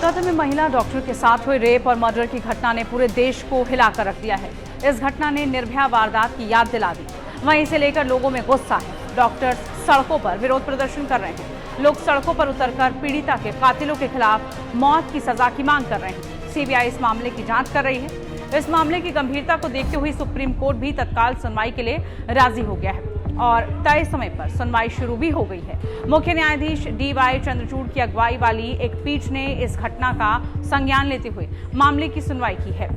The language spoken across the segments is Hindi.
कोलकाता में महिला डॉक्टर के साथ हुए रेप और मर्डर की घटना ने पूरे देश को हिलाकर रख दिया है। इस घटना ने निर्भया वारदात की याद दिला दी। वहीं इसे लेकर लोगों में गुस्सा है। डॉक्टर्स सड़कों पर विरोध प्रदर्शन कर रहे हैं। लोग सड़कों पर उतरकर पीड़िता के कातिलों के खिलाफ मौत की सजा की मांग कर रहे हैं। सीबीआई इस मामले की जांच कर रही है। इस मामले की गंभीरता को देखते हुए सुप्रीम कोर्ट भी तत्काल सुनवाई के लिए राजी हो गया है और तय समय पर सुनवाई शुरू भी हो गई है। मुख्य न्यायाधीश DY चंद्रचूड़ की अगुवाई वाली एक पीठ ने इस घटना का संज्ञान लेते हुए मामले की सुनवाई की है।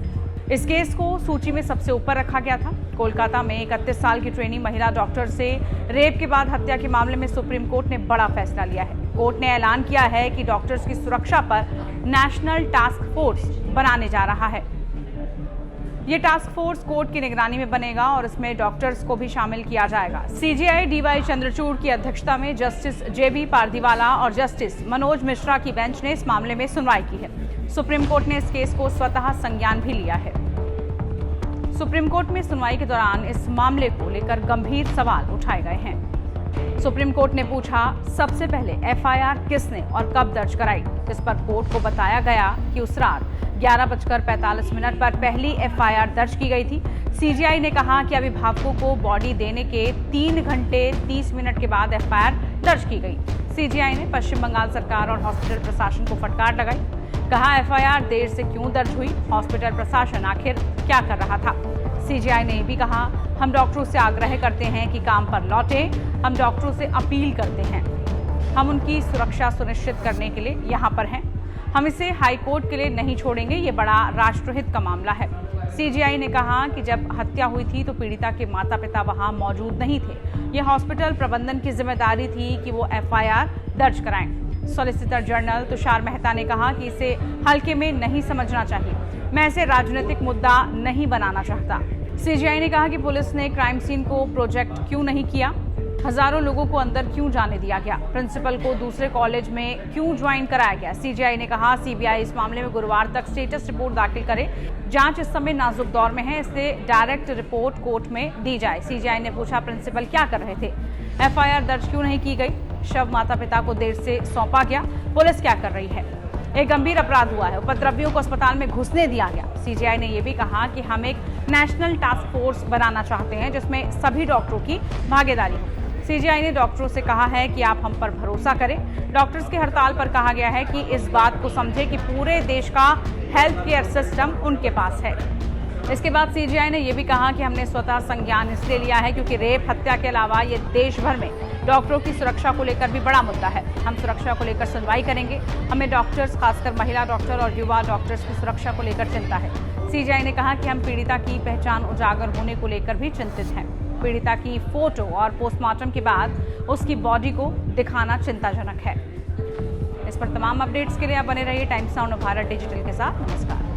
इस केस को सूची में सबसे ऊपर रखा गया था। कोलकाता में 31 साल की ट्रेनी महिला डॉक्टर से रेप के बाद हत्या के मामले में सुप्रीम कोर्ट ने बड़ा फैसला लिया है। कोर्ट ने ऐलान किया है कि डॉक्टर्स की सुरक्षा पर नेशनल टास्क फोर्स बनाने जा रहा है। ये टास्क फोर्स कोर्ट की निगरानी में बनेगा और इसमें डॉक्टर्स को भी शामिल किया जाएगा। CJI DY चंद्रचूड़ की अध्यक्षता में जस्टिस JB पारदीवाला और जस्टिस मनोज मिश्रा की बेंच ने इस मामले में सुनवाई की है। सुप्रीम कोर्ट ने इस केस को स्वतः संज्ञान भी लिया है। सुप्रीम कोर्ट में सुनवाई के दौरान इस मामले को लेकर गंभीर सवाल उठाए गए हैं। सुप्रीम कोर्ट ने पूछा, सबसे पहले FIR किसने और कब दर्ज कराई। इस पर कोर्ट को बताया गया कि उस रात 11:45 पर पहली FIR दर्ज की गई थी। CJI ने कहा कि अभिभावकों को बॉडी देने के 3 घंटे 30 मिनट के बाद FIR दर्ज की गई। CJI ने पश्चिम बंगाल सरकार और हॉस्पिटल प्रशासन को फटकार लगाई। कहा, FIR देर से क्यों दर्ज हुई, हॉस्पिटल प्रशासन आखिर क्या कर रहा था। CJI ने भी कहा, हम डॉक्टरों से आग्रह करते हैं कि काम पर लौटें। हम डॉक्टरों से अपील करते हैं। हम उनकी सुरक्षा सुनिश्चित करने के लिए यहाँ पर हैं। हम इसे हाई कोर्ट के लिए नहीं छोड़ेंगे। ये बड़ा राष्ट्रहित का मामला है। CJI ने कहा कि जब हत्या हुई थी तो पीड़िता के माता पिता वहां मौजूद नहीं थे। ये हॉस्पिटल प्रबंधन की जिम्मेदारी थी कि वो FIR दर्ज कराएं। सॉलिसिटर जनरल तुषार मेहता ने कहा कि इसे हल्के में नहीं समझना चाहिए। मैं इसे राजनीतिक मुद्दा नहीं बनाना चाहता। CJI ने कहा कि पुलिस ने क्राइम सीन को प्रोजेक्ट क्यों नहीं किया, हजारों लोगों को अंदर क्यों जाने दिया गया, प्रिंसिपल को दूसरे कॉलेज में क्यों ज्वाइन कराया गया। CJI ने कहा, CBI इस मामले में गुरुवार तक स्टेटस रिपोर्ट दाखिल करे। जांच इस समय नाजुक दौर में है, इसलिए डायरेक्ट रिपोर्ट कोर्ट में दी जाए। CJI ने पूछा, प्रिंसिपल क्या कर रहे थे, FIR दर्ज क्यों नहीं की गई, शव माता पिता को देर से सौंपा गया, पुलिस क्या कर रही है। एक गंभीर अपराध हुआ है, उपद्रवियों को अस्पताल में घुसने दिया गया। CJI ने यह भी कहा कि हम एक नेशनल टास्क फोर्स बनाना चाहते हैं जिसमें सभी डॉक्टरों की भागीदारी हो। CJI ने डॉक्टरों से कहा है कि आप हम पर भरोसा करें। डॉक्टर्स की हड़ताल पर कहा गया है कि इस बात को समझे कि पूरे देश का हेल्थ केयर सिस्टम उनके पास है। इसके बाद CJI ने यह भी कहा कि हमने स्वतः संज्ञान इसलिए लिया है क्योंकि रेप हत्या के अलावा ये देश भर में डॉक्टरों की सुरक्षा को लेकर भी बड़ा मुद्दा है। हम सुरक्षा को लेकर सुनवाई करेंगे। हमें डॉक्टर्स, खासकर महिला डॉक्टर और युवा डॉक्टर्स की सुरक्षा को लेकर चिंता है। CJI ने कहा कि हम पीड़िता की पहचान उजागर होने को लेकर भी चिंतित हैं। पीड़िता की फोटो और पोस्टमार्टम के बाद उसकी बॉडी को दिखाना चिंताजनक है। इस पर तमाम अपडेट्स के लिए आप बने रहिए टाइम्स नाउ भारत डिजिटल के साथ। नमस्कार।